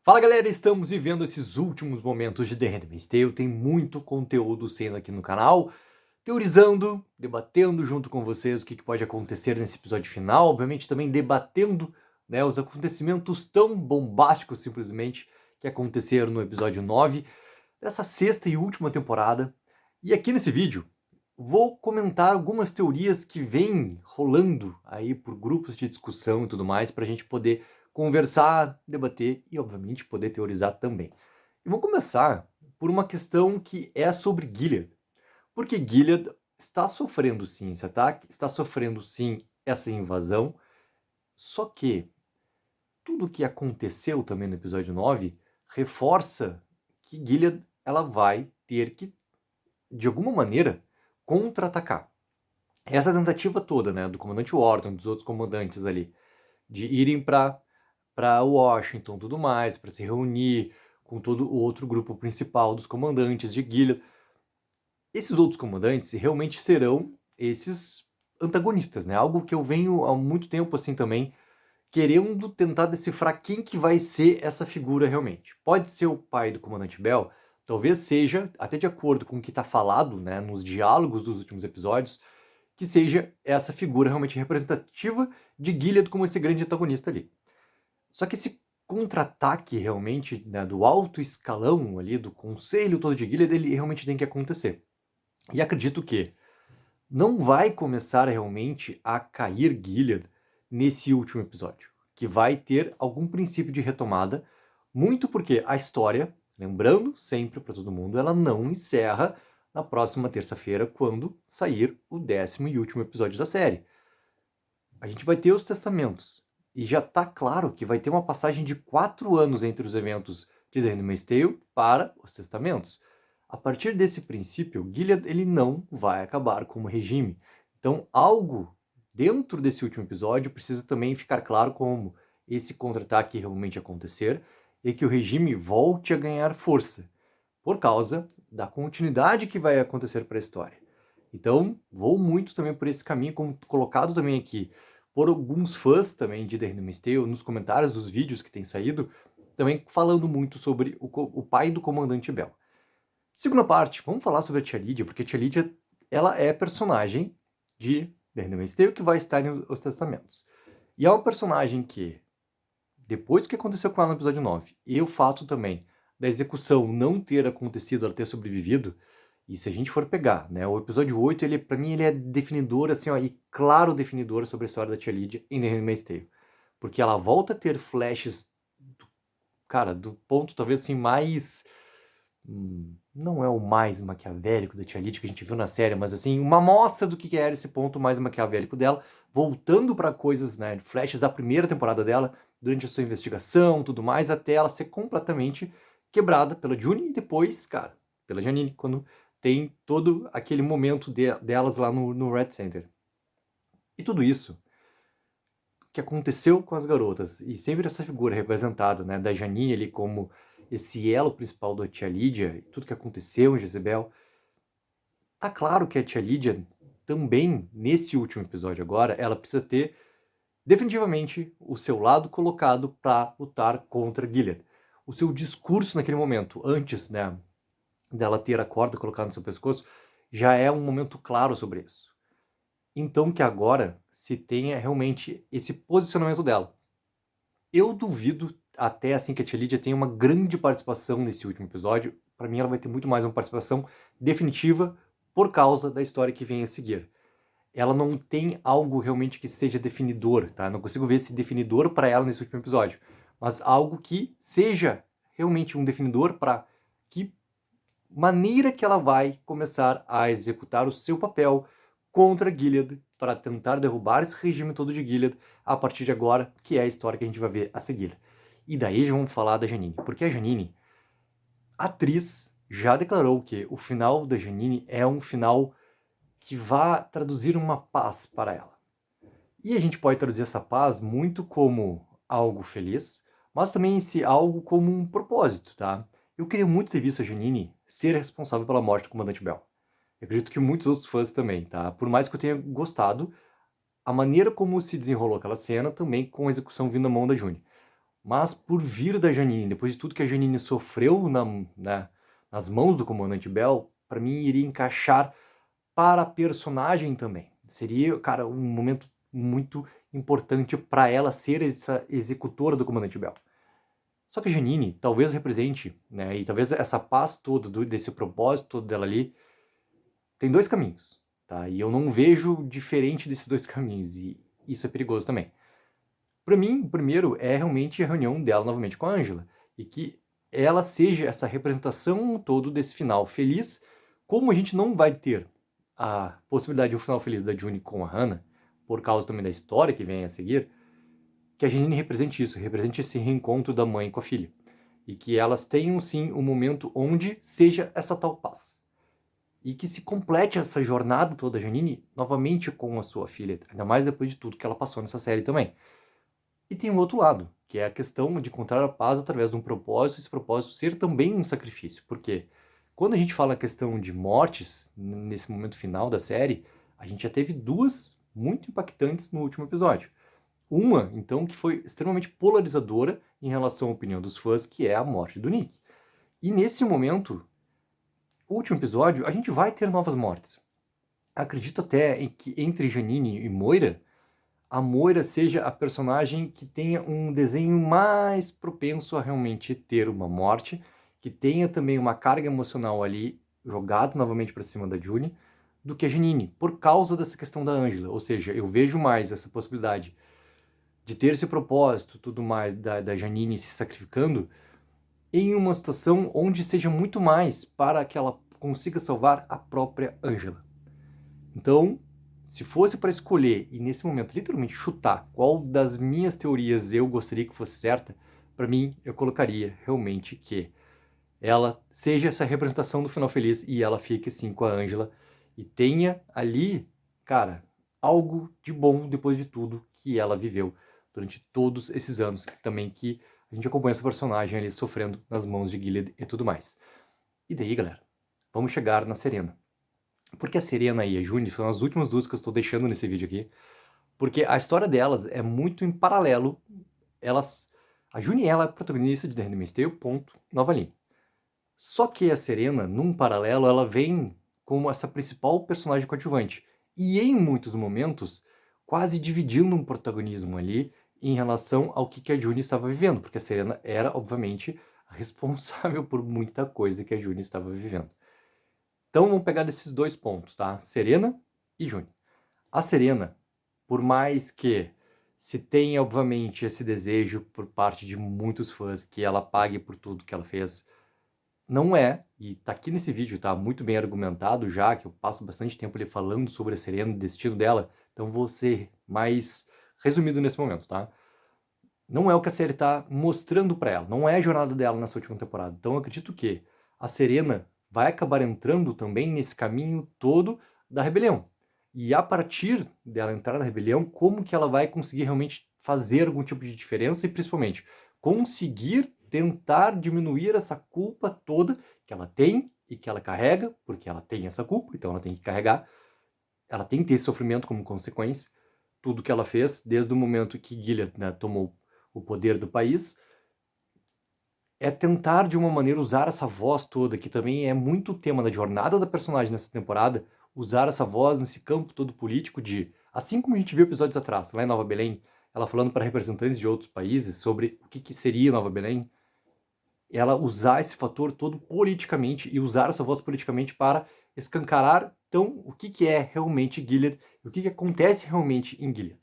Fala galera, estamos vivendo esses últimos momentos de The Handmaid's Tale, tem muito conteúdo sendo aqui no canal, teorizando, debatendo junto com vocês o que pode acontecer nesse episódio final, obviamente também debatendo, né, os acontecimentos tão bombásticos simplesmente que aconteceram no episódio 9 dessa sexta e última temporada. E aqui nesse vídeo vou comentar algumas teorias que vêm rolando aí por grupos de discussão e tudo mais para a gente poder conversar, debater e, obviamente, poder teorizar também. E vou começar por uma questão que é sobre Gilead. Porque Gilead está sofrendo sim esse ataque, está sofrendo sim essa invasão, só que tudo o que aconteceu também no episódio 9 reforça que Gilead ela vai ter que, de alguma maneira, contra-atacar. Essa tentativa toda, né, do comandante Wharton, dos outros comandantes ali, de irem para Washington, tudo mais, para se reunir com todo o outro grupo principal dos comandantes de Gilead. Esses outros comandantes realmente serão esses antagonistas, né? Algo que eu venho há muito tempo assim também querendo tentar decifrar quem que vai ser essa figura realmente. Pode ser o pai do comandante Bell, talvez seja, até de acordo com o que está falado, né, nos diálogos dos últimos episódios, que seja essa figura realmente representativa de Gilead como esse grande antagonista ali. Só que esse contra-ataque realmente, né, do alto escalão ali, do conselho todo de Gilead, ele realmente tem que acontecer. E acredito que não vai começar realmente a cair Gilead nesse último episódio, que vai ter algum princípio de retomada, muito porque a história, lembrando sempre para todo mundo, ela não encerra na próxima terça-feira, quando sair o 10º e último episódio da série. A gente vai ter os testamentos, e já está claro que vai ter uma passagem de 4 anos entre os eventos de The Handmaid's Tale para os testamentos. A partir desse princípio, Gilead ele não vai acabar como regime. Então, algo dentro desse último episódio precisa também ficar claro como esse contra-ataque realmente acontecer e que o regime volte a ganhar força, por causa da continuidade que vai acontecer para a história. Então, vou muito também por esse caminho, como colocado também aqui por alguns fãs também de The Handmaid's Tale, nos comentários dos vídeos que tem saído, também falando muito sobre o pai do comandante Bell. Segunda parte, vamos falar sobre a Tia Lydia, porque a Tia Lydia, ela é personagem de The Handmaid's Tale que vai estar nos testamentos. E é uma personagem que, depois do que aconteceu com ela no episódio 9, e o fato também da execução não ter acontecido, ela ter sobrevivido, e se a gente for pegar, né, o episódio 8, ele, pra mim, ele é definidor, assim, ó, e claro definidor sobre a história da Tia Lydia em The Handmaid's Tale. Porque ela volta a ter flashes, cara, do ponto talvez assim mais... não é o mais maquiavélico da Tia Lydia que a gente viu na série, mas assim, uma amostra do que era esse ponto mais maquiavélico dela, voltando para coisas, né, flashes da primeira temporada dela, durante a sua investigação, tudo mais, até ela ser completamente quebrada pela June e depois, cara, pela Janine, quando tem todo aquele momento delas lá no Red Center. E tudo isso que aconteceu com as garotas, e sempre essa figura representada, né, da Janine ali como esse elo principal da Tia Lydia, e tudo que aconteceu em Jezebel, tá claro que a Tia Lydia também, nesse último episódio agora, ela precisa ter definitivamente o seu lado colocado para lutar contra Gilead. O seu discurso naquele momento, antes, né, dela ter a corda colocada no seu pescoço, já é um momento claro sobre isso. Então que agora se tenha realmente esse posicionamento dela. Eu duvido até assim que a Tia Lydia tenha uma grande participação nesse último episódio. Para mim ela vai ter muito mais uma participação definitiva por causa da história que vem a seguir. Ela não tem algo realmente que seja definidor, tá? Não consigo ver esse definidor para ela nesse último episódio, mas algo que seja realmente um definidor para que maneira que ela vai começar a executar o seu papel contra Gilead para tentar derrubar esse regime todo de Gilead a partir de agora, que é a história que a gente vai ver a seguir. E daí já vamos falar da Janine, porque a Janine, a atriz, já declarou que o final da Janine é um final que vai traduzir uma paz para ela. E a gente pode traduzir essa paz muito como algo feliz, mas também esse algo como um propósito, tá? Eu queria muito ter visto a Janine ser responsável pela morte do comandante Bell. Eu acredito que muitos outros fãs também, tá? Por mais que eu tenha gostado, a maneira como se desenrolou aquela cena também com a execução vindo da mão da June. mas por vir da Janine, depois de tudo que a Janine sofreu nas mãos do comandante Bell, para mim iria encaixar para a personagem também. Seria, cara, um momento muito importante para ela ser essa executora do comandante Bell. Só que a Janine talvez represente, né, e talvez essa paz toda, desse propósito todo dela ali, tem dois caminhos, tá? E eu não vejo diferente desses dois caminhos, e isso é perigoso também. Para mim, o primeiro é realmente a reunião dela novamente com a Angela, e que ela seja essa representação todo desse final feliz, como a gente não vai ter a possibilidade de um final feliz da June com a Hannah, por causa também da história que vem a seguir, que a Janine represente isso, represente esse reencontro da mãe com a filha. E que elas tenham, sim, um momento onde seja essa tal paz. E que se complete essa jornada toda da Janine novamente com a sua filha, ainda mais depois de tudo que ela passou nessa série também. E tem o outro lado, que é a questão de encontrar a paz através de um propósito, esse propósito ser também um sacrifício. Porque quando a gente fala a questão de mortes, nesse momento final da série, a gente já teve duas muito impactantes no último episódio. Uma, então, que foi extremamente polarizadora em relação à opinião dos fãs, que é a morte do Nick. E nesse momento, último episódio, a gente vai ter novas mortes. Acredito até em que entre Janine e Moira, a Moira seja a personagem que tenha um desenho mais propenso a realmente ter uma morte, que tenha também uma carga emocional ali jogada novamente para cima da June, do que a Janine, por causa dessa questão da Angela. Ou seja, eu vejo mais essa possibilidade de ter esse propósito, tudo mais, da Janine se sacrificando, em uma situação onde seja muito mais para que ela consiga salvar a própria Angela. Então, se fosse para escolher, e nesse momento literalmente chutar qual das minhas teorias eu gostaria que fosse certa, para mim eu colocaria realmente que ela seja essa representação do final feliz e ela fique sim com a Angela e tenha ali, cara, algo de bom depois de tudo que ela viveu durante todos esses anos também que a gente acompanha essa personagem ali sofrendo nas mãos de Gilead e tudo mais. E daí, galera, vamos chegar na Serena. Porque a Serena e a June são as últimas duas que eu estou deixando nesse vídeo aqui, porque a história delas é muito em paralelo. A June, ela é protagonista de The Handmaid's Tale, ponto, nova linha. Só que a Serena, num paralelo, ela vem como essa principal personagem coadjuvante. E em muitos momentos, quase dividindo um protagonismo ali em relação ao que a June estava vivendo. Porque a Serena era, obviamente, responsável por muita coisa que a June estava vivendo. Então vamos pegar desses dois pontos, tá? Serena e June. A Serena, por mais que se tenha, obviamente, esse desejo por parte de muitos fãs que ela pague por tudo que ela fez, não é, e tá aqui nesse vídeo, tá muito bem argumentado já, que eu passo bastante tempo ali falando sobre a Serena, o destino dela, então vou ser mais resumido nesse momento, tá? Não é o que a série tá mostrando pra ela, não é a jornada dela nessa última temporada. Então eu acredito que a Serena vai acabar entrando também nesse caminho todo da rebelião. E a partir dela entrar na rebelião, como que ela vai conseguir realmente fazer algum tipo de diferença e principalmente conseguir tentar diminuir essa culpa toda que ela tem e que ela carrega, porque ela tem essa culpa, então ela tem que carregar, ela tem que ter esse sofrimento como consequência, tudo que ela fez, desde o momento que Gilead, né, tomou o poder do país, é tentar de uma maneira usar essa voz toda, que também é muito o tema da jornada da personagem nessa temporada, usar essa voz nesse campo todo político de, assim como a gente viu episódios atrás, lá em Nova Belém, ela falando para representantes de outros países sobre o que seria Nova Belém, ela usar esse fator todo politicamente e usar essa voz politicamente para escancarar, então, o que é realmente Gilead, o que acontece realmente em Gilead.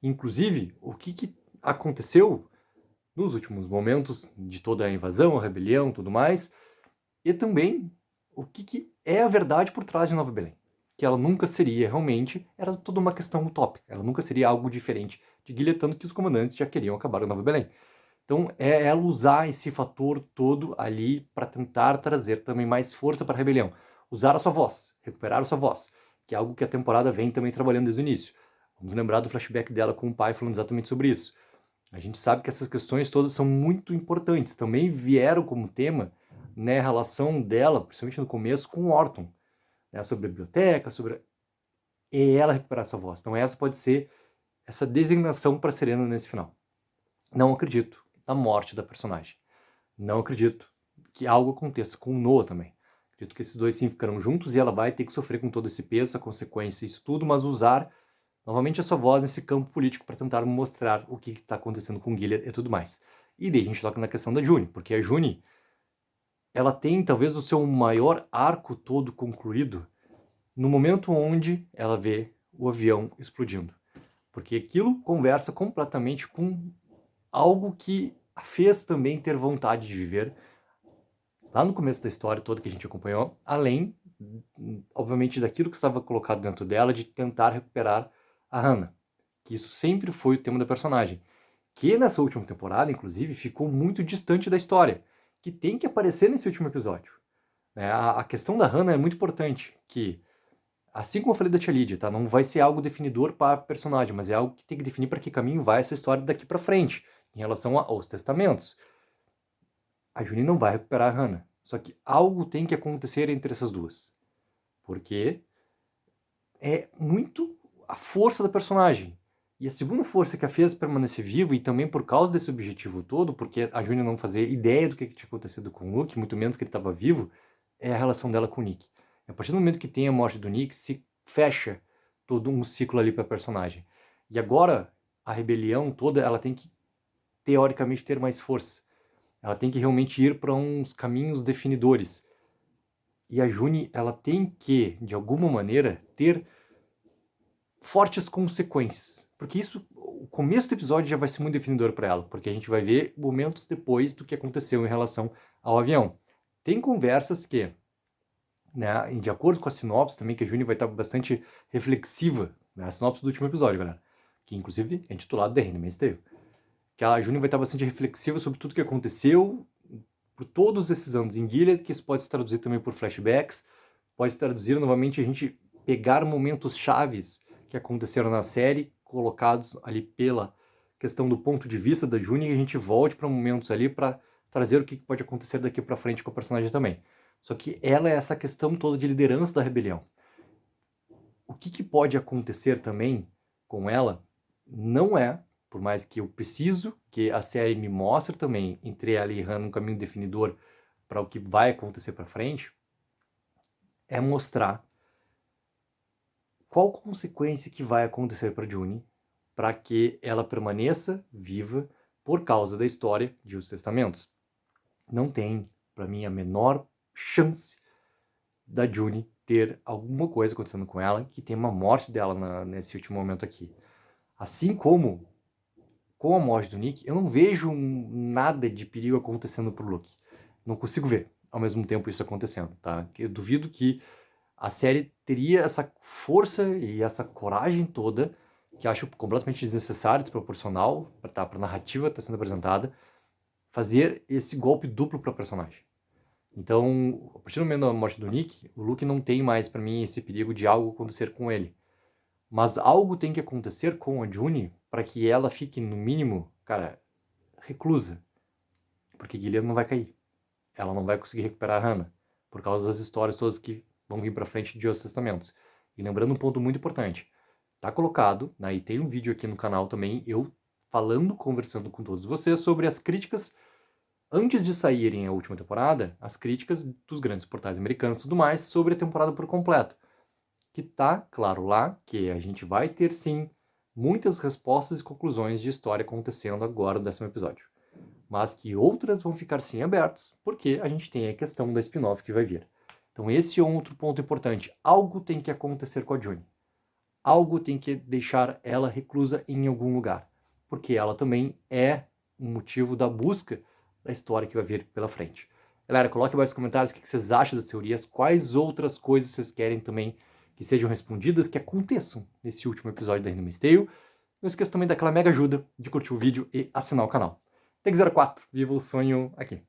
Inclusive, o que aconteceu nos últimos momentos de toda a invasão, a rebelião, tudo mais, e também o que é a verdade por trás de Nova Belém. Que ela nunca seria realmente, era toda uma questão utópica, ela nunca seria algo diferente de Gilead, tanto que os comandantes já queriam acabar com Nova Belém. Então é ela usar esse fator todo ali para tentar trazer também mais força para a rebelião. Usar a sua voz, recuperar a sua voz, que é algo que a temporada vem também trabalhando desde o início. Vamos lembrar do flashback dela com o pai falando exatamente sobre isso. A gente sabe que essas questões todas são muito importantes. Também vieram como tema, né, a relação dela, principalmente no começo, com o Orton, né, sobre a biblioteca, sobre e ela recuperar essa voz. Então essa pode ser essa designação para Serena nesse final. Não acredito da morte da personagem. Não acredito que algo aconteça com o Noah também. Acredito que esses dois sim ficarão juntos e ela vai ter que sofrer com todo esse peso, essa consequência, isso tudo, mas usar novamente a sua voz nesse campo político para tentar mostrar o que está acontecendo com Gilead e tudo mais. E daí a gente toca na questão da June, porque a June, ela tem talvez o seu maior arco todo concluído no momento onde ela vê o avião explodindo. Porque aquilo conversa completamente com algo que a fez também ter vontade de viver lá no começo da história toda que a gente acompanhou, além, obviamente, daquilo que estava colocado dentro dela de tentar recuperar a Hannah, que isso sempre foi o tema da personagem, que nessa última temporada, inclusive, ficou muito distante da história, que tem que aparecer nesse último episódio. A questão da Hannah é muito importante, que, assim como eu falei da Tia Lydia, tá? Não vai ser algo definidor para a personagem, mas é algo que tem que definir para que caminho vai essa história daqui para frente, em relação aos testamentos. A June não vai recuperar a Hannah, só que algo tem que acontecer entre essas duas, porque é muito a força da personagem. E a segunda força que a fez permanecer viva, e também por causa desse objetivo todo, porque a June não fazia ideia do que tinha acontecido com o Luke, muito menos que ele estava vivo, é a relação dela com o Nick. E a partir do momento que tem a morte do Nick, se fecha todo um ciclo ali para a personagem. E agora, a rebelião toda, ela tem que, teoricamente, ter mais força. Ela tem que realmente ir para uns caminhos definidores. E a June, ela tem que, de alguma maneira, ter fortes consequências. Porque isso, o começo do episódio já vai ser muito definidor para ela, porque a gente vai ver momentos depois do que aconteceu em relação ao avião. Tem conversas que, né, de acordo com a sinopse também, que a June vai estar bastante reflexiva, né, a sinopse do último episódio, galera, que inclusive é intitulado The Handmaid's Tale, que a June vai estar bastante reflexiva sobre tudo que aconteceu por todos esses anos em Gilead, que isso pode se traduzir também por flashbacks, pode traduzir novamente a gente pegar momentos chaves que aconteceram na série, colocados ali pela questão do ponto de vista da June, e a gente volte para momentos ali para trazer o que pode acontecer daqui para frente com a personagem também. Só que ela é essa questão toda de liderança da rebelião. O que pode acontecer também com ela não é, por mais que eu preciso que a série me mostre também entre ela e Hannah um caminho definidor para o que vai acontecer para frente, é mostrar qual consequência que vai acontecer para June para que ela permaneça viva por causa da história de Os Testamentos. Não tem, para mim, a menor chance da June ter alguma coisa acontecendo com ela que tem uma morte dela nesse último momento aqui. Assim como com a morte do Nick, eu não vejo nada de perigo acontecendo pro Luke. Não consigo ver ao mesmo tempo isso acontecendo, tá? Eu duvido que a série teria essa força e essa coragem toda, que acho completamente desnecessário, desproporcional, para a narrativa estar sendo apresentada, fazer esse golpe duplo para a personagem. Então, a partir do momento da morte do Nick, o Luke não tem mais para mim esse perigo de algo acontecer com ele. Mas algo tem que acontecer com a June para que ela fique, no mínimo, cara, reclusa. Porque Gilead não vai cair. Ela não vai conseguir recuperar a Hannah, por causa das histórias todas que vão vir para frente de Os Testamentos. E lembrando um ponto muito importante, tá colocado, né, e tem um vídeo aqui no canal também, eu falando, conversando com todos vocês sobre as críticas, antes de saírem a última temporada, as críticas dos grandes portais americanos e tudo mais, sobre a temporada por completo. Que tá claro lá que a gente vai ter sim muitas respostas e conclusões de história acontecendo agora no 10º episódio. Mas que outras vão ficar sim abertas, porque a gente tem a questão da spin-off que vai vir. Então esse é um outro ponto importante. Algo tem que acontecer com a June. Algo tem que deixar ela reclusa em algum lugar. Porque ela também é um motivo da busca da história que vai vir pela frente. Galera, coloque aí nos comentários o que vocês acham das teorias, quais outras coisas vocês querem também que sejam respondidas, que aconteçam nesse último episódio da Handmaid's Tale. Não esqueça também daquela mega ajuda de curtir o vídeo e assinar o canal. Tech04, viva o sonho aqui.